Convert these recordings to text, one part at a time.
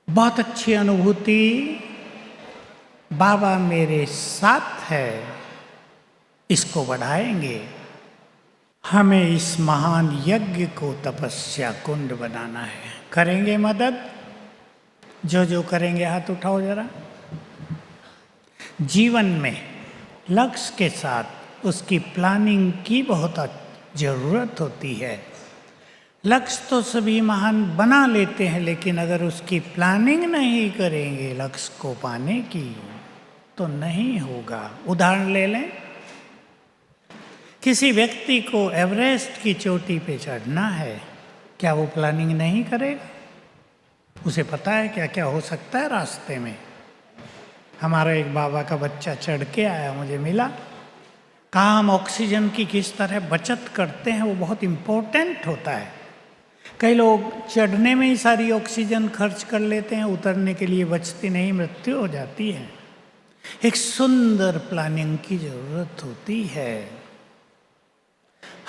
बहुत अच्छी अनुभूति, बाबा मेरे साथ है, इसको बढ़ाएंगे। हमें इस महान यज्ञ को तपस्या कुंड बनाना है। करेंगे मदद? जो जो करेंगे हाथ उठाओ जरा। जीवन में लक्ष्य के साथ उसकी प्लानिंग की बहुत ज़रूरत होती है। लक्ष्य तो सभी महान बना लेते हैं, लेकिन अगर उसकी प्लानिंग नहीं करेंगे लक्ष्य को पाने की तो नहीं होगा। उदाहरण ले लें, किसी व्यक्ति को एवरेस्ट की चोटी पे चढ़ना है, क्या वो प्लानिंग नहीं करेगा? उसे पता है क्या क्या हो सकता है रास्ते में। हमारा एक बाबा का बच्चा चढ़ के आया, मुझे मिला, कहा हम ऑक्सीजन की किस तरह बचत करते हैं वो बहुत इम्पोर्टेंट होता है। कई लोग चढ़ने में ही सारी ऑक्सीजन खर्च कर लेते हैं, उतरने के लिए बचती नहीं, मृत्यु हो जाती है। एक सुंदर प्लानिंग की जरूरत होती है।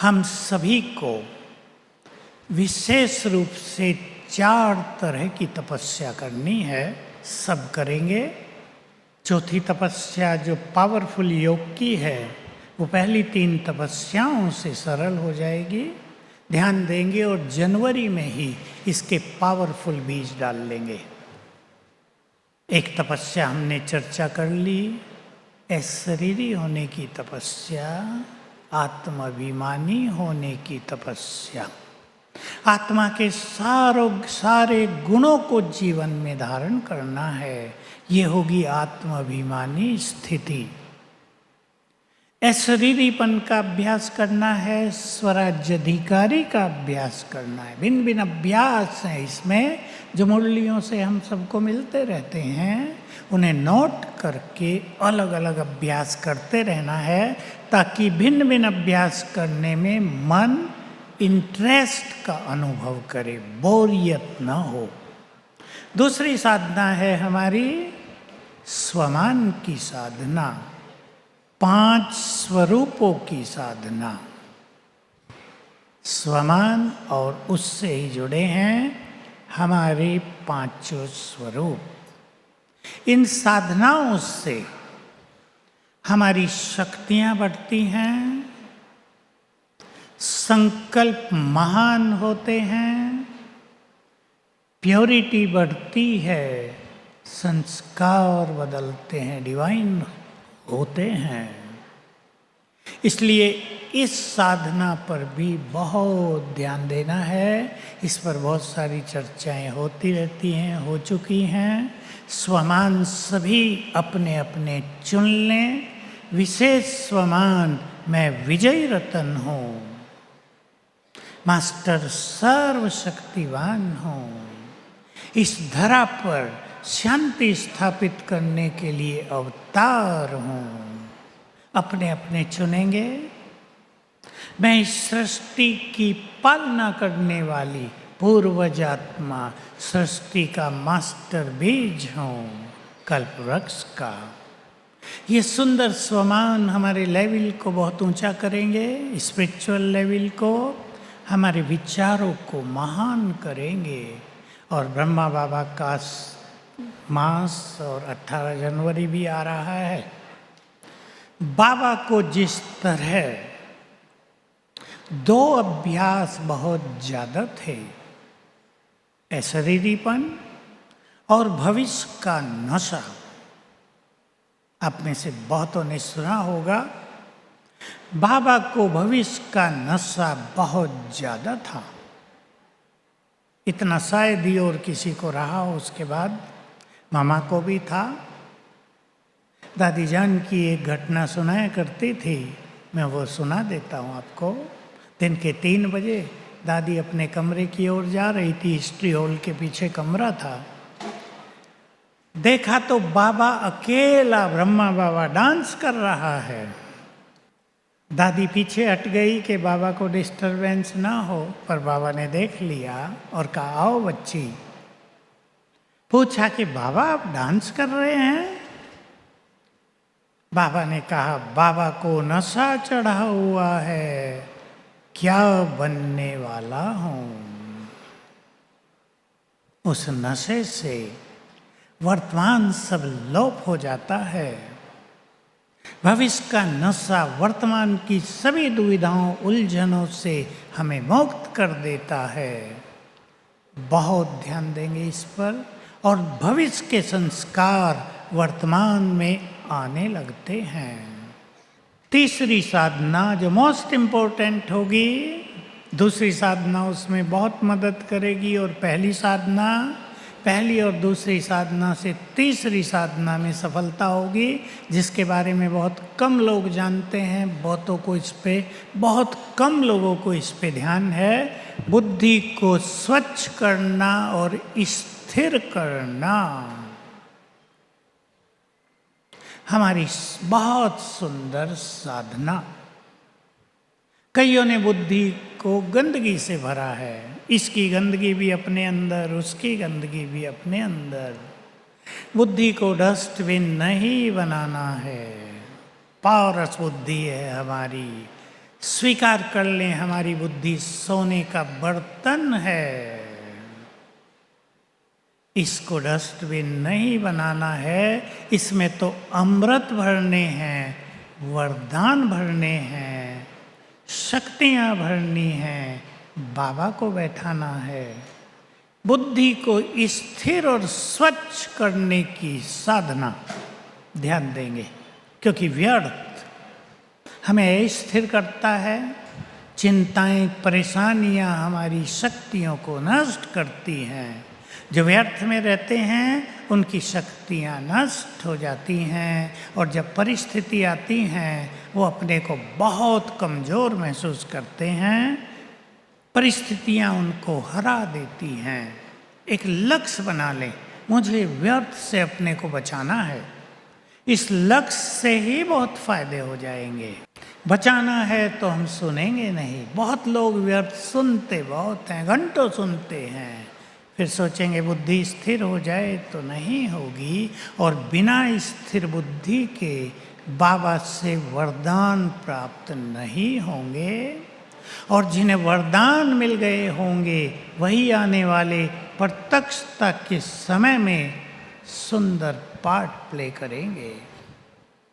हम सभी को विशेष रूप से 4 तरह की तपस्या करनी है। सब करेंगे। चौथी तपस्या जो पावरफुल योग की है वो पहली 3 तपस्याओं से सरल हो जाएगी। ध्यान देंगे और जनवरी में ही इसके पावरफुल बीज डाल लेंगे। एक तपस्या हमने चर्चा कर ली, अशरीरी होने की तपस्या, आत्माभिमानी होने की तपस्या। आत्मा के सारे गुणों को जीवन में धारण करना है, ये होगी आत्माभिमानी स्थिति। अशरीरीपन का अभ्यास करना है, स्वराज्याधिकारी का अभ्यास करना है। भिन्न भिन्न अभ्यास हैं इसमें, जो मुरलियों से हम सबको मिलते रहते हैं, उन्हें नोट करके अलग अलग अभ्यास करते रहना है, ताकि भिन्न भिन्न अभ्यास करने में मन इंटरेस्ट का अनुभव करे, बोरियत न हो। दूसरी साधना है हमारी स्वमान की साधना, 5 स्वरूपों की साधना। स्वमान और उससे ही जुड़े हैं हमारे 5 स्वरूप। इन साधनाओं से हमारी शक्तियां बढ़ती हैं, संकल्प महान होते हैं, प्योरिटी बढ़ती है, संस्कार बदलते हैं, डिवाइन होते हैं। इसलिए इस साधना पर भी बहुत ध्यान देना है। इस पर बहुत सारी चर्चाएं होती रहती हैं, हो चुकी हैं। स्वमान सभी अपने अपने चुन लें। विशेष स्वमान, मैं विजय रतन हूँ, मास्टर सर्वशक्तिवान हूँ, इस धरा पर शांति स्थापित करने के लिए अवतार हूँ। अपने अपने चुनेंगे। मैं इस सृष्टि की पालना करने वाली पूर्वज आत्मा, सृष्टि का मास्टर बीज हूँ, कल्प वृक्ष का। ये सुंदर स्वमान हमारे लेवल को बहुत ऊंचा करेंगे, स्पिरिचुअल लेवल को, हमारे विचारों को महान करेंगे। और ब्रह्मा बाबा का मास और 18 जनवरी भी आ रहा है। बाबा को जिस तरह 2 अभ्यास बहुत ज़्यादा थे, अशरीरीपन और भविष्य का नशा। आप में से बहुतों ने सुना होगा, बाबा को भविष्य का नशा बहुत ज़्यादा था। इतना शायद ही और किसी को रहा हो। उसके बाद मामा को भी था। दादी जान की एक घटना सुनाया करती थी, मैं वो सुना देता हूँ आपको। दिन के 3 बजे दादी अपने कमरे की ओर जा रही थी, हिस्ट्री हॉल के पीछे कमरा था। देखा तो बाबा अकेला, ब्रह्मा बाबा डांस कर रहा है। दादी पीछे हट गई कि बाबा को डिस्टरबेंस ना हो, पर बाबा ने देख लिया और कहा, आओ बच्ची। पूछा कि बाबा आप डांस कर रहे हैं? बाबा ने कहा, बाबा को नशा चढ़ा हुआ है, क्या बनने वाला हूं। उस नशे से वर्तमान सब लोप हो जाता है। भविष्य का नशा वर्तमान की सभी दुविधाओं उलझनों से हमें मुक्त कर देता है। बहुत ध्यान देंगे इस पर और भविष्य के संस्कार वर्तमान में आने लगते हैं। तीसरी साधना जो मोस्ट इम्पोर्टेंट होगी, दूसरी साधना उसमें बहुत मदद करेगी और पहली और दूसरी साधना से तीसरी साधना में सफलता होगी, जिसके बारे में बहुत कम लोग जानते हैं। बहुत कम लोगों को इस पे ध्यान है। बुद्धि को स्वच्छ करना और स्थिर करना हमारी बहुत सुंदर साधना। कईयों ने बुद्धि को गंदगी से भरा है, इसकी गंदगी भी अपने अंदर, उसकी गंदगी भी अपने अंदर। बुद्धि को डस्टबिन नहीं बनाना है। पारस बुद्धि है हमारी, स्वीकार कर लें, हमारी बुद्धि सोने का बर्तन है। इसको डस्टबिन नहीं बनाना है। इसमें तो अमृत भरने हैं, वरदान भरने हैं, शक्तियाँ भरनी हैं, बाबा को बैठाना है। बुद्धि को स्थिर और स्वच्छ करने की साधना ध्यान देंगे, क्योंकि व्यर्थ हमें स्थिर करता है। चिंताएं, परेशानियां हमारी शक्तियों को नष्ट करती हैं। जो व्यर्थ में रहते हैं उनकी शक्तियां नष्ट हो जाती हैं और जब परिस्थिति आती हैं वो अपने को बहुत कमज़ोर महसूस करते हैं। परिस्थितियां उनको हरा देती हैं। एक लक्ष्य बना लें, मुझे व्यर्थ से अपने को बचाना है। इस लक्ष्य से ही बहुत फायदे हो जाएंगे। बचाना है तो हम सुनेंगे नहीं। बहुत लोग व्यर्थ सुनते बहुत हैं, घंटों सुनते हैं, फिर सोचेंगे बुद्धि स्थिर हो जाए तो नहीं होगी, और बिना स्थिर बुद्धि के बाबा से वरदान प्राप्त नहीं होंगे। और जिन्हें वरदान मिल गए होंगे वही आने वाले प्रत्यक्षता के समय में सुंदर पार्ट प्ले करेंगे।